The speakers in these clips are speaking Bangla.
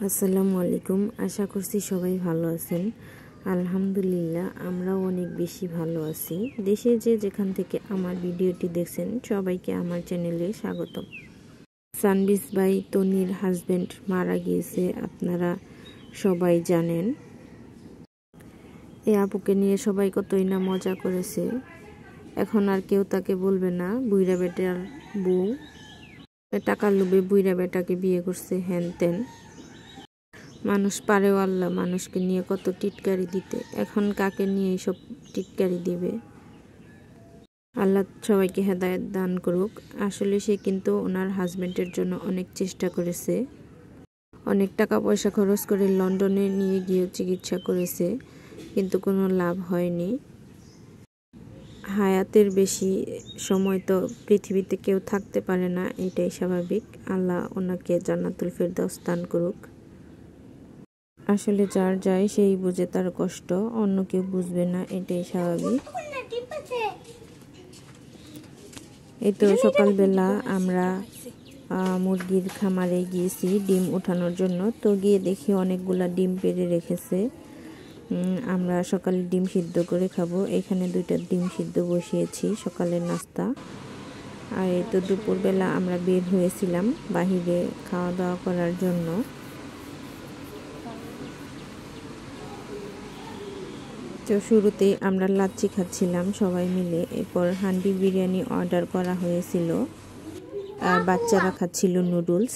আসসালামু আলাইকুম। আশা করছি সবাই ভালো আছেন। আলহামদুলিল্লাহ আমরাও অনেক বেশি ভালো আছি। দেশে যেখান থেকে আমার ভিডিওটি দেখছেন সবাইকে আমার চ্যানেলে স্বাগতম। সানবিস ভাই তনির হাজবেন্ড মারা গিয়েছে, আপনারা সবাই জানেন। এই আপুকে নিয়ে সবাই কতই না মজা করেছে। এখন আর কেউ তাকে বলবে না বুইড়া বেটার বউ, টাকার লোভে বুইড়া বেটাকে বিয়ে করছে, হ্যান তেন। মানুষ পারেও আল্লাহ মানুষকে নিয়ে কত টিটকারি দিতে, এখন কাকে নিয়ে এইসব টিটকারি দিবে। আল্লাহ সবাইকে হেদায়েত দান করুক। আসলে সে কিন্তু ওনার হাজবেন্ডের জন্য অনেক চেষ্টা করেছে, অনেক টাকা পয়সা খরচ করে লন্ডনে নিয়ে গিয়েও চিকিৎসা করেছে, কিন্তু কোনো লাভ হয়নি। হায়াতের বেশি সময় তো পৃথিবীতে কেউ থাকতে পারে না, এটাই স্বাভাবিক। আল্লাহ ওনাকে জান্নাতুল ফেরদাউস দান করুক। আসলে যার যায় সেই বুঝে তার কষ্ট, অন্য কেউ বুঝবে না, এটাই স্বাভাবিক। এই তো সকালবেলা আমরা মুরগির খামারে গিয়েছি ডিম ওঠানোর জন্য। তো গিয়ে দেখি অনেকগুলা ডিম পেড়ে রেখেছে। আমরা সকালে ডিম সিদ্ধ করে খাবো। এখানে 2টা ডিম সিদ্ধ বসিয়েছি সকালের নাস্তা। আর এই তো দুপুরবেলা আমরা বের হয়েছিলাম বাহিরে খাওয়া দাওয়া করার জন্য। তো শুরুতেই আমরা লাচ্ছি খাচ্ছিলাম সবাই মিলে, এরপর হান্ডি বিরিয়ানি অর্ডার করা হয়েছিল আর বাচ্চারা খাচ্ছিল নুডলস।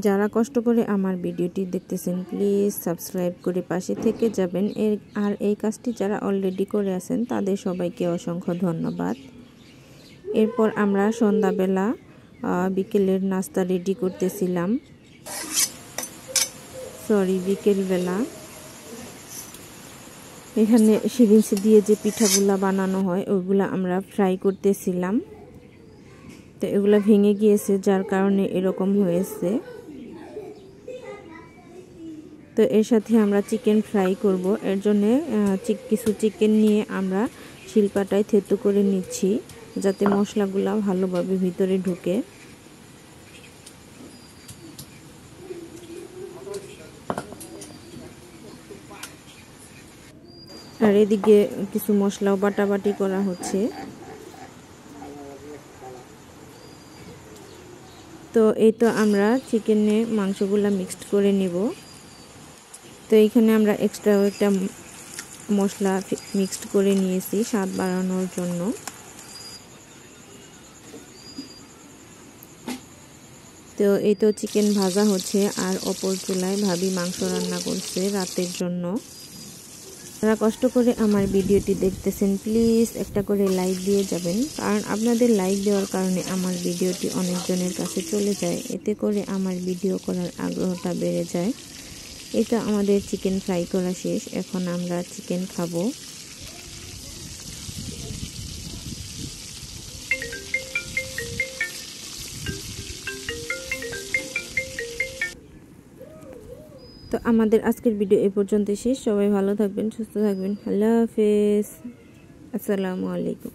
যারা কষ্ট করে আমার ভিডিওটি দেখতেছেন প্লিজ সাবস্ক্রাইব করে পাশে থেকে যাবেন। আর এই কাজটি যারা অলরেডি করে আছেন তাদের সবাইকে অসংখ্য ধন্যবাদ। এরপর আমরা সন্ধ্যাবেলা বিকেলের নাস্তা রেডি করতেছিলাম, বিকেলবেলা। এখানে সিরিঞ্জ দিয়ে যে পিঠাগুলা বানানো হয় ওইগুলা আমরা ফ্রাই করতেছিলাম। তো এগুলা ভেঙে গিয়েছে যার কারণে এরকম হয়েছে। তো এর সাথে আমরা চিকেন ফ্রাই করব, এর জন্য কিছু চিকেন নিয়ে আমরা শিলপাটায় থেতো করে নিচ্ছি যাতে মশলাগুলো ভালোভাবে ভিতরে ঢুকে। আর এদিকে কিছু মশলাও বাটাবাটি করা হচ্ছে। তো এই তো আমরা চিকেনে মাংসগুলা মিক্সড করে নেব। তো এইখানে আমরা এক্সট্রা একটা মশলা মিক্সড করে নিয়েছি স্বাদ বাড়ানোর জন্য। তো এই তো চিকেন ভাজা হচ্ছে আর অপর চুলায় ভাবি মাংস রান্না করছে রাতের জন্য। যারা কষ্ট করে আমার ভিডিওটি দেখতেছেন প্লিজ একটা করে লাইক দিয়ে যাবেন, কারণ আপনাদের লাইক দেওয়ার কারণে আমার ভিডিওটি অনেকজনের কাছে চলে যায়, এতে করে আমার ভিডিও করার আগ্রহটা বেড়ে যায়। এটা আমাদের চিকেন ফ্রাই করা শেষ, এখন আমরা চিকেন খাবো। তো আমাদের আজকের ভিডিও এ পর্যন্ত শেষ। সবাই ভালো থাকবেন, সুস্থ থাকবেন। আল্লাহ হাফেজ, আসসালামু আলাইকুম।